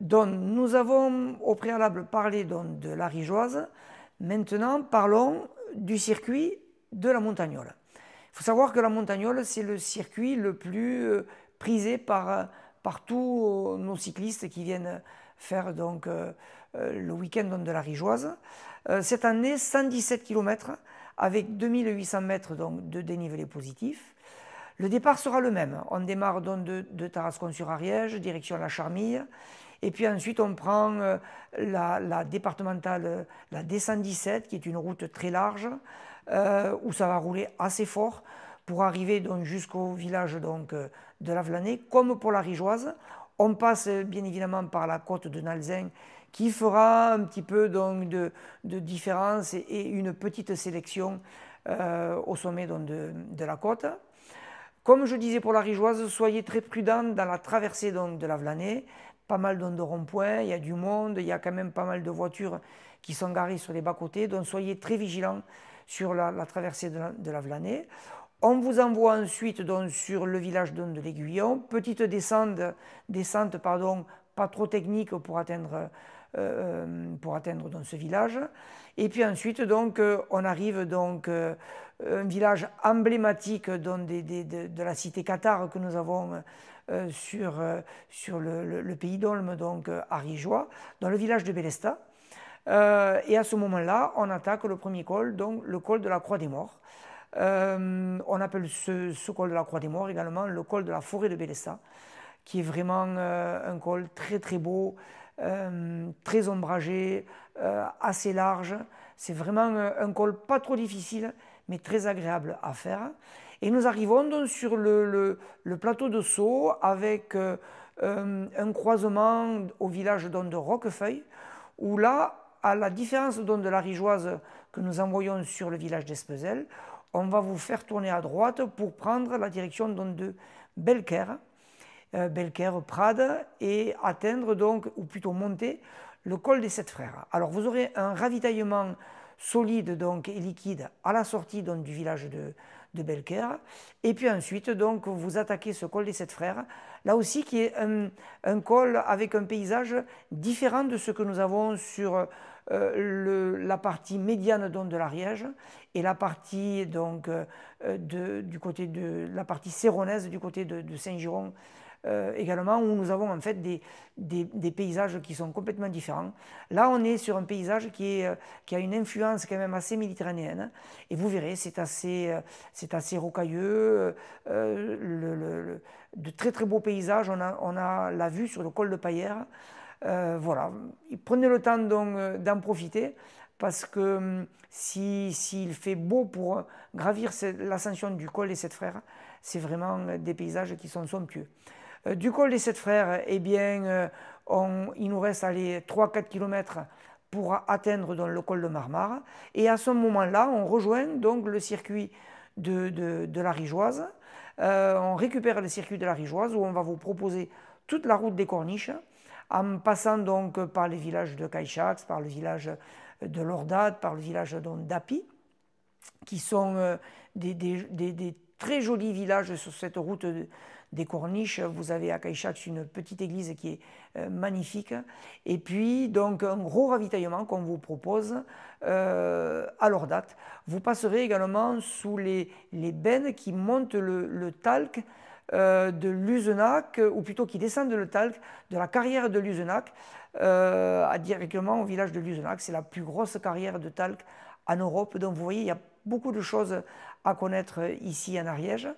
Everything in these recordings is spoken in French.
Donc, nous avons au préalable parlé donc, de la Rigeoise. Maintenant, parlons du circuit de la Montagnole. Il faut savoir que la Montagnole, c'est le circuit le plus prisé par tous nos cyclistes qui viennent faire donc, le week-end de la Rigeoise. Cette année, 117 km avec 2800 mètres donc, de dénivelé positif. Le départ sera le même. On démarre donc de Tarascon-sur-Ariège, direction la Charmille. Et puis ensuite, on prend la départementale, la D117, qui est une route très large, où ça va rouler assez fort pour arriver donc jusqu'au village donc, de la Vlanée. Comme pour la Rigeoise, on passe bien évidemment par la côte de Nalzin, qui fera un petit peu donc, de différence et une petite sélection au sommet donc, de la côte. Comme je disais pour la Rigeoise, soyez très prudents dans la traversée donc, de la Vlanée. Pas mal de ronds-points, il y a du monde, il y a quand même pas mal de voitures qui sont garées sur les bas-côtés. Donc soyez très vigilants sur la traversée de la Vlanée. On vous envoie ensuite donc, sur le village de l'Aiguillon. Petite descente pas trop technique pour atteindre dans ce village. Et puis ensuite, donc, on arrive donc un village emblématique donc, de la cité cathare que nous avons sur le pays d'Olme, donc à Rigeois, dans le village de Bélestat. Et à ce moment-là, on attaque le premier col, donc le col de la Croix des Morts. On appelle ce col de la Croix des Morts également le col de la forêt de Bélestat, qui est vraiment un col très très beau, très ombragé, assez large. C'est vraiment un col pas trop difficile, mais très agréable à faire. Et nous arrivons donc sur le plateau de Sceaux avec un croisement au village donc, de Roquefeuille, où là, à la différence donc, de la Rigeoise que nous envoyons sur le village d'Espezel, on va vous faire tourner à droite pour prendre la direction donc, de Belcaire. Belcaire, Prades, et atteindre donc, ou plutôt monter, le col des Sept Frères. Alors vous aurez un ravitaillement solide donc, et liquide à la sortie donc, du village de Belcaire, et puis ensuite donc, vous attaquez ce col des Sept Frères, là aussi qui est un col avec un paysage différent de ce que nous avons sur la partie médiane donc, de l'Ariège et la partie donc, du côté de la partie séronaise du côté de Saint-Giron également, où nous avons en fait des paysages qui sont complètement différents. Là, on est sur un paysage qui a une influence quand même assez méditerranéenne, et vous verrez, c'est assez rocailleux, de très très beaux paysages. On a la vue sur le col de Paillère. Voilà, prenez le temps d'en profiter, parce que s'il fait beau pour gravir l'ascension du col des Sept Frères, c'est vraiment des paysages qui sont somptueux. Du col des Sept Frères, eh bien, il nous reste 3-4 km pour atteindre donc, le col de Marmare. Et à ce moment-là, on rejoint donc, le circuit de la Rigeoise. On récupère le circuit de la Rigeoise où on va vous proposer toute la route des Corniches, en passant donc par les villages de Cailchax, par le village de Lordade, par le village d'Api, qui sont des très jolis villages sur cette route des Corniches. Vous avez à Cailchax une petite église qui est magnifique, et puis donc un gros ravitaillement qu'on vous propose à Lordade. Vous passerez également sous les bennes qui montent le talc de Luzenac, ou plutôt qui descendent le talc de la carrière de Luzenac directement au village de Luzenac. C'est la plus grosse carrière de talc en Europe. Donc vous voyez, il y a beaucoup de choses à connaître ici en Ariège.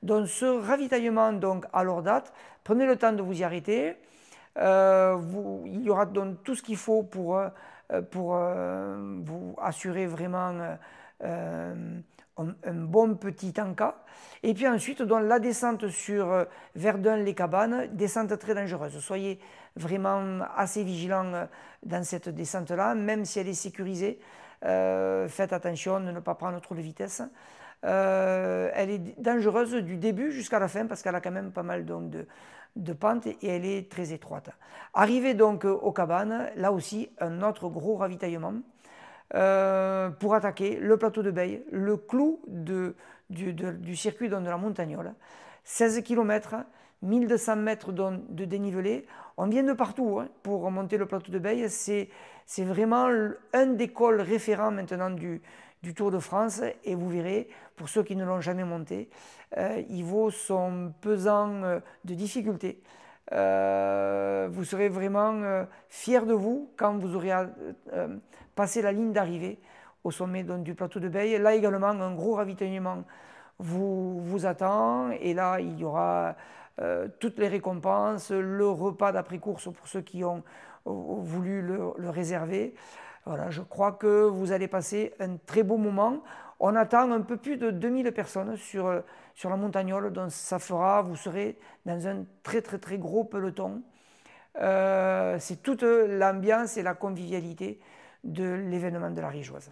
Donc ce ravitaillement donc, à Lordade, prenez le temps de vous y arrêter. Il y aura donc tout ce qu'il faut pour vous assurer vraiment un bon petit encas. Et puis ensuite, donc, la descente sur Verdun-les-Cabanes, descente très dangereuse. Soyez vraiment assez vigilants dans cette descente-là, même si elle est sécurisée. Faites attention de ne pas prendre trop de vitesse. Elle est dangereuse du début jusqu'à la fin, parce qu'elle a quand même pas mal donc, de pentes, et elle est très étroite. Arrivé donc aux cabanes, là aussi un autre gros ravitaillement pour attaquer le plateau de Beille, le clou du circuit de la Montagnole. 16 km, 1200 mètres de dénivelé. On vient de partout hein, pour monter le plateau de Beille. C'est vraiment un des cols référents maintenant du Tour de France. Et vous verrez, pour ceux qui ne l'ont jamais monté, il vaut son pesant de difficulté. Vous serez vraiment fiers de vous quand vous aurez passé la ligne d'arrivée au sommet donc, du plateau de Beille. Là également, un gros ravitaillement vous attend. Et là, il y aura toutes les récompenses, le repas d'après-course pour ceux qui ont voulu le réserver. Voilà, je crois que vous allez passer un très beau moment. On attend un peu plus de 2000 personnes sur la Montagnole, donc ça fera, vous serez dans un très très très gros peloton. C'est toute l'ambiance et la convivialité de l'événement de la Rigeoise.